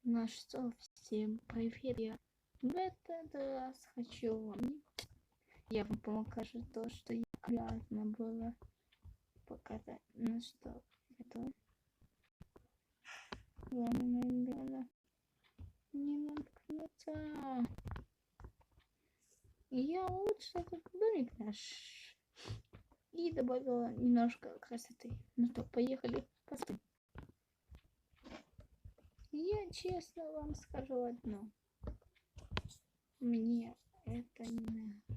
Ну что, всем привет! Я в этот раз хочу вам... Я вам покажу то, что я обязана была показать. Ну что, готовы? Главное, наверное, не наткнуться. Я лучше этот домик наш. И добавила немножко красоты. Ну что, поехали, посмотрим. Я честно вам скажу одно. Мне это не нравится.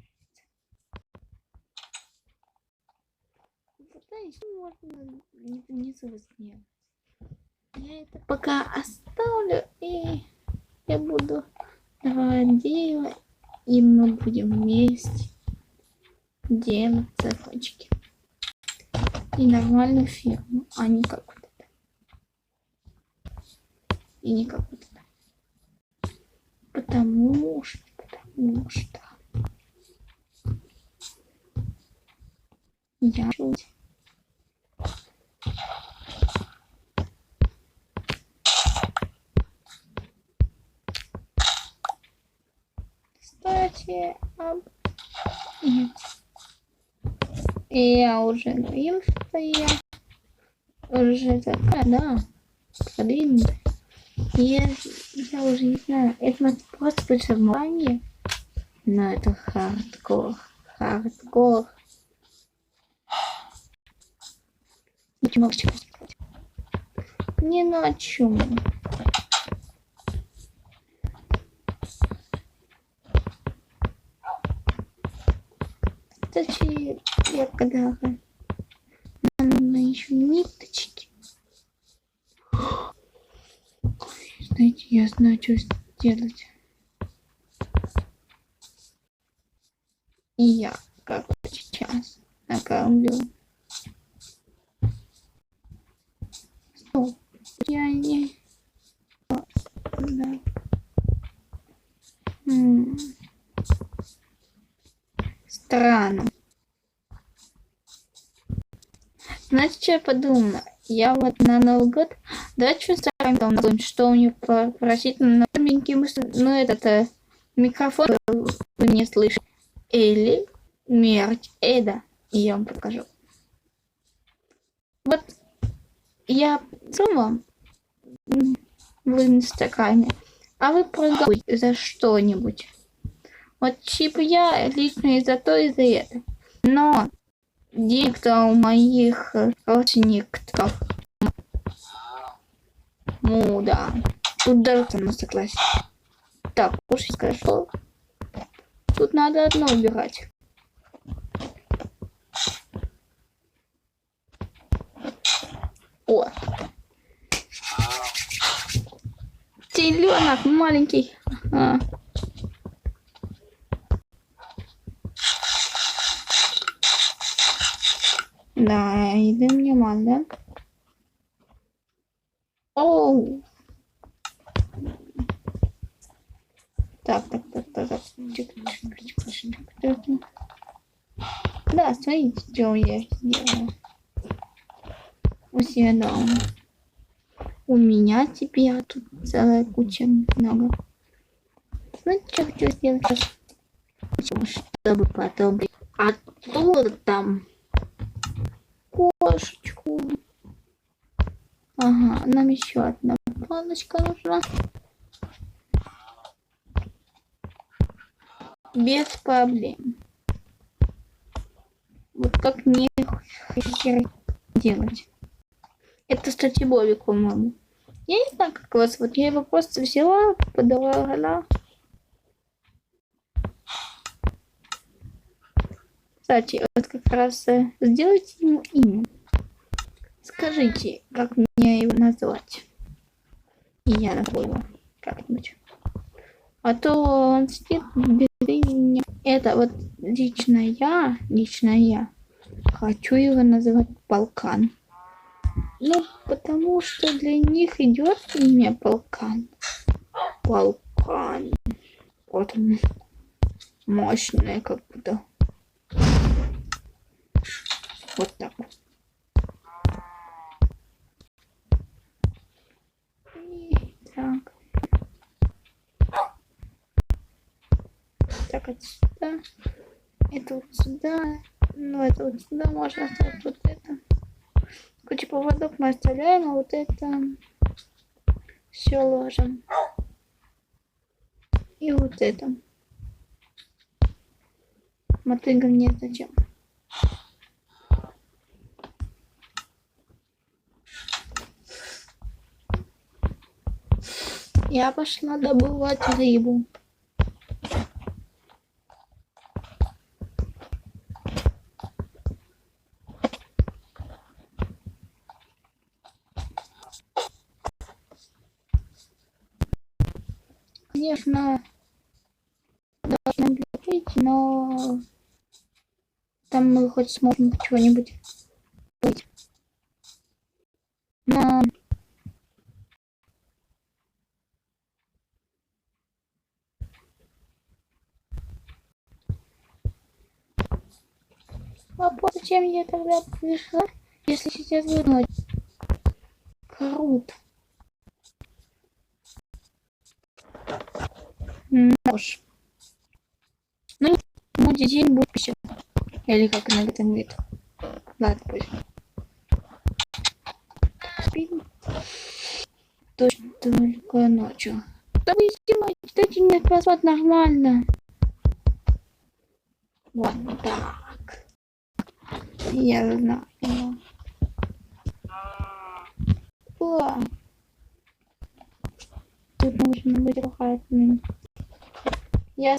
Вот еще можно внизу сделать. Я это пока оставлю, и я буду делать, и мы будем вместе делать цепочки. И нормальную фирму, а не как вот это. И не как вот это. Потому что. Я шутил. Кстати, нет. Я уже говорил, что я уже такая, да, продвинутая. Я уже не знаю, это просто выживание, но это хардкор. Ничего сказать. Не на чем. Кстати, я когда на еще ниточки. Знаете, я знаю, что сделать. И я, как сейчас, накормлю. Стоп, я не... Да. Странно. Знаете, что я подумала? Я вот на Новый год... Давайте что-нибудь там назовем, что у нее попросить на новенький мысли. Ну, этот микрофон вы не слышите. Или смерть Эда. И я вам покажу. Вот я думала в Инстаграме, а вы проголосуйте за что-нибудь. Вот типа я лично и за то, и за это. Но денег-то у моих родственников. Ну да. Тут даже со мной согласен. Так, уж скажу. Тут надо одно убирать. О. Теленок маленький. Да, еды мне мало, да? Оу. Так. Да, смотрите, что я сделала. У себя дома. У меня теперь тут целая куча много. Знаете, что хочу сделать сейчас? Чтобы потом оттуда там кошечку. Ага, нам еще одна палочка нужна. Без проблем. Вот как мне делать. Это, кстати, Бобик, по-моему. Я не знаю, как вас вот. Я его просто взяла, подала. Кстати, вот как раз сделайте ему имя. Скажите, как мне его назвать. И я назову его как-нибудь. А то он сидит без имени. Это вот лично я хочу его называть Полкан. Ну, потому что для них идет имя Полкан. Полкан. Вот он. Мощное как будто. Вот так вот. И так. Так, это сюда. Это вот сюда. Ну, это вот сюда можно оставить вот это. Короче, поводок мы оставляем, а вот это все ложим. И вот это. Мотыга мне зачем? Я пошла добывать рыбу. Конечно, должны лететь, но там мы хоть сможем чего-нибудь быть. Но вопрос, зачем я тогда пришла, если сейчас будет ночь? Круто. Нож. Ну, будет день, будет пища. Или как она это говорит. Ладно, пусть. Спим. Точно только ночью. Да вы снимаете, дайте мне поспать нормально. Вот так. Я знаю. О. Тут нужно быть аккуратным. Я